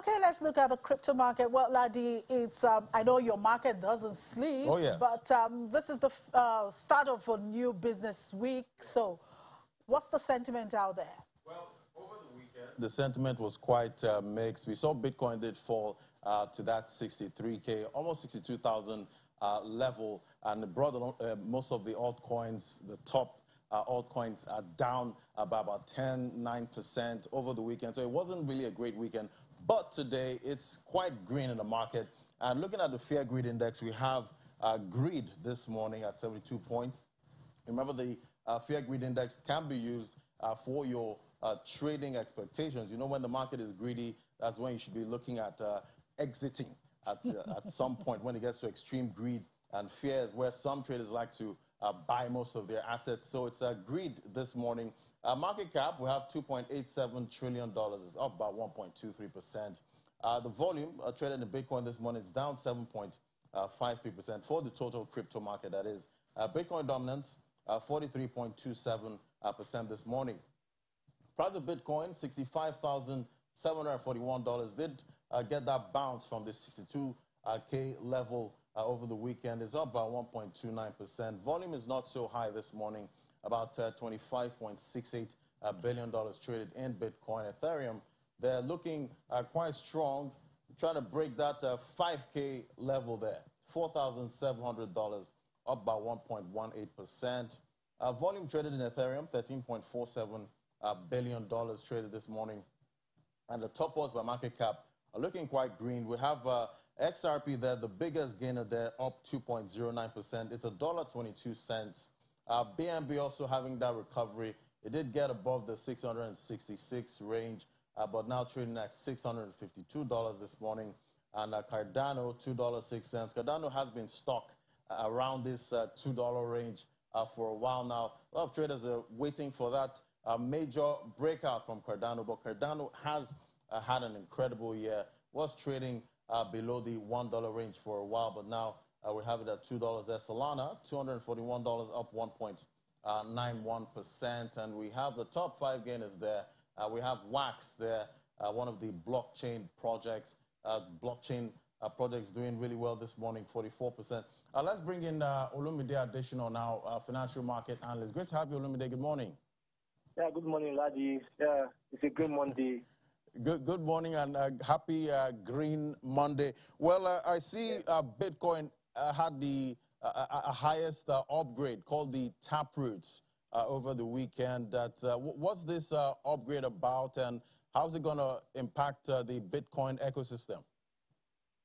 Okay, let's look at the crypto market. Well, Ladi, it's I know your market doesn't sleep. Oh, yes. But this is the start of a new business week. So, what's the sentiment out there? Well, over the weekend, the sentiment was quite mixed. We saw Bitcoin did fall to that 63K, almost 62,000 level, and it brought most of the altcoins, the top altcoins are down by about 9% over the weekend. So it wasn't really a great weekend. But today, it's quite green in the market. And looking at the Fear Greed Index, we have greed this morning at 72 points. Remember, the Fear Greed Index can be used for your trading expectations. You know, when the market is greedy, that's when you should be looking at exiting at some point when it gets to extreme greed. And fear is where some traders like to buy most of their assets. So it's greed this morning. Market cap, we have $2.87 trillion. It's up by 1.23%. The volume traded in Bitcoin this morning is down 7.53% for the total crypto market, that is. Bitcoin dominance, 43.27% this morning. Price of Bitcoin, $65,741. Did get that bounce from the 62K level over the weekend. It's up by 1.29%. Volume is not so high this morning, about $25.68 billion traded in Bitcoin. Ethereum, they're looking quite strong, trying to break that 5K level there, $4,700, up by 1.18%. Volume traded in Ethereum, $13.47 billion traded this morning. And the top odds by market cap are looking quite green. We have XRP there, the biggest gainer there, up 2.09%. It's $1.22. BNB also having that recovery. It did get above the 666 range, but now trading at $652 this morning. And Cardano, $2.06. Cardano has been stuck around this $2 range for a while now. A lot of traders are waiting for that major breakout from Cardano, but Cardano has had an incredible year. Was trading below the $1 range for a while, but now we have it at $2 there. Solana, $241, up 1.91%. And we have the top 5 gainers there. We have Wax there, one of the blockchain projects. Projects doing really well this morning, 44%. Let's bring in Olumide Adesina now, financial market analyst. Great to have you, Olumide. Good morning. Yeah, good morning, Ladi. Yeah, it's a great Monday. Good morning and happy Green Monday. Well, I see Bitcoin had the highest upgrade called the Taproot over the weekend. What's this upgrade about, and how's it going to impact the Bitcoin ecosystem?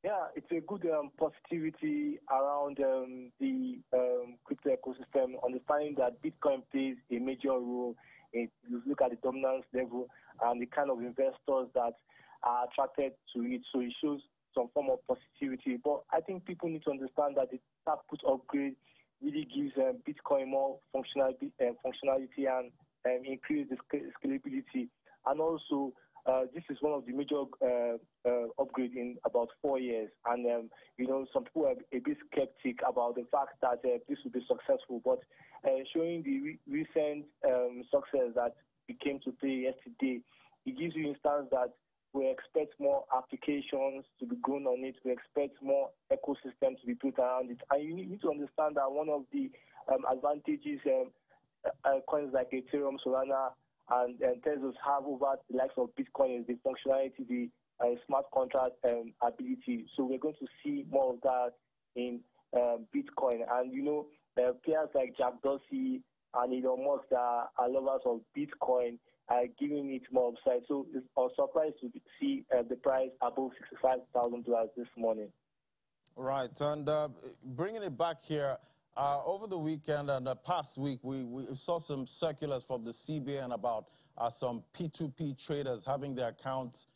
Yeah, it's a good positivity around the crypto ecosystem, understanding that Bitcoin plays a major role. If you look at the dominance level and the kind of investors that are attracted to it, so it shows some form of positivity. But I think people need to understand that the Taproot upgrade really gives Bitcoin more functionality and increase the scalability. And also, this is one of the major upgrades in about 4 years. And, you know, some people are a bit skeptic about the fact that this will be successful. But showing the recent success that we came to play yesterday, it gives you instance that we expect more applications to be grown on it. We expect more ecosystem to be built around it. And you need to understand that one of the advantages coins like Ethereum, Solana, and Tezos have over the likes of Bitcoin is the functionality, the smart contract ability. So we're going to see more of that in Bitcoin. And, you know, players like Jack Dorsey and Elon Musk that are lovers of Bitcoin are giving it more upside. So I was surprised to see the price above $65,000 this morning. Right. And bringing it back here, over the weekend and the past week, we saw some circulars from the CBN about some P2P traders having their accounts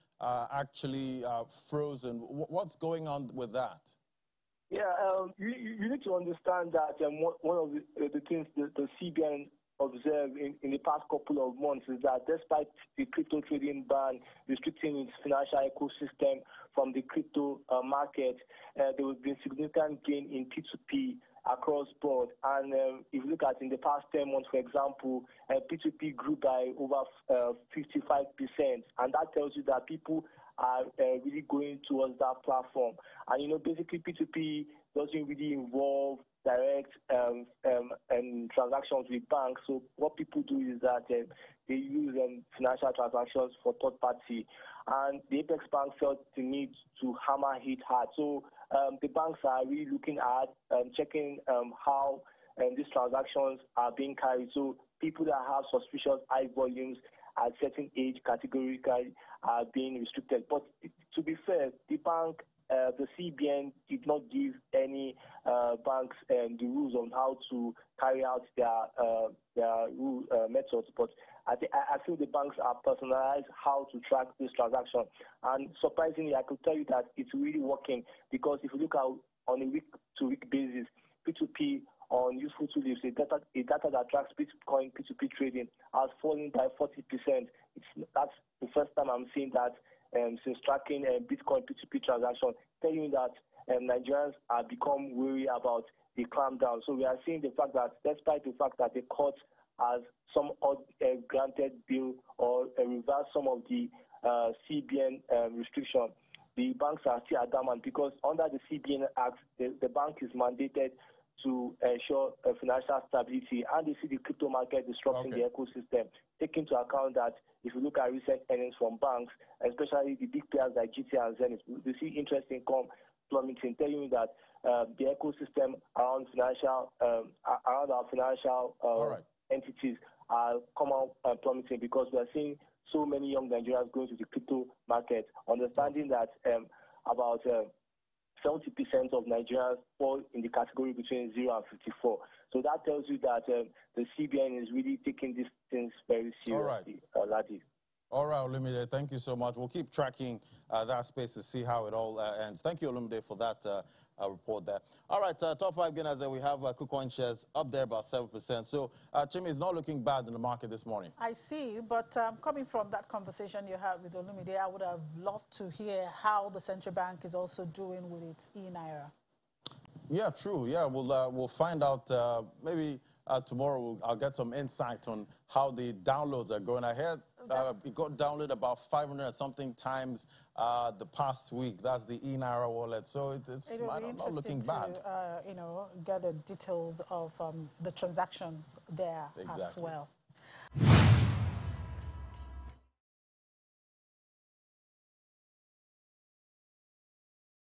actually frozen. What's going on with that? Yeah, you need to understand that one of the things the CBN observed in the past couple of months is that despite the crypto trading ban restricting its financial ecosystem from the crypto market, there has been significant gain in P2P across board. And if you look at in the past 10 months, for example, P2P grew by over 55%. And that tells you that people are really going towards that platform. And, basically P2P doesn't really involve direct and transactions with banks. So what people do is that they use financial transactions for third party. And the Apex Bank felt the need to hammer hit hard. So the banks are really looking at checking how these transactions are being carried. So people that have suspicious high volumes at certain age categorically are being restricted. But to be fair, the bank, the CBN did not give any banks the rules on how to carry out their methods. But I feel the banks are personalized how to track this transaction. And surprisingly, I could tell you that it's really working, because if you look at on a week-to-week basis, P2P on useful to live, a data that tracks Bitcoin P2P trading has fallen by 40%. That's the first time I'm seeing that since tracking Bitcoin P2P transaction, telling that Nigerians have become worried about the clampdown. So we are seeing the fact that despite the fact that the court has some granted bill or reversed some of the CBN restriction, the banks are still adamant, because under the CBN Act, the bank is mandated to ensure financial stability, and they see the crypto market disrupting the ecosystem. Take into account that if you look at recent earnings from banks, especially the big players like GT and Zenith, we see interest income plummeting, telling you that the ecosystem around our financial entities are come out plummeting, because we are seeing so many young Nigerians going to the crypto market, understanding that about 70% of Nigerians fall in the category between 0 and 54. So that tells you that the CBN is really taking these things very seriously, Ladi. All right, Olumide, thank you so much. We'll keep tracking that space to see how it all ends. Thank you, Olumide, for that report there. All right, top 5 gainers there. We have KuCoin shares up there about 7%. So, Chimi, is not looking bad in the market this morning. I see, but coming from that conversation you had with Olumide, I would have loved to hear how the central bank is also doing with its e-Naira. Yeah, true. Yeah, we'll find out maybe tomorrow. I'll get some insight on how the downloads are going. I heard it got downloaded about 500 and something times the past week. That's the e-Naira wallet. So it's not looking bad. To, get the details of the transactions there as well.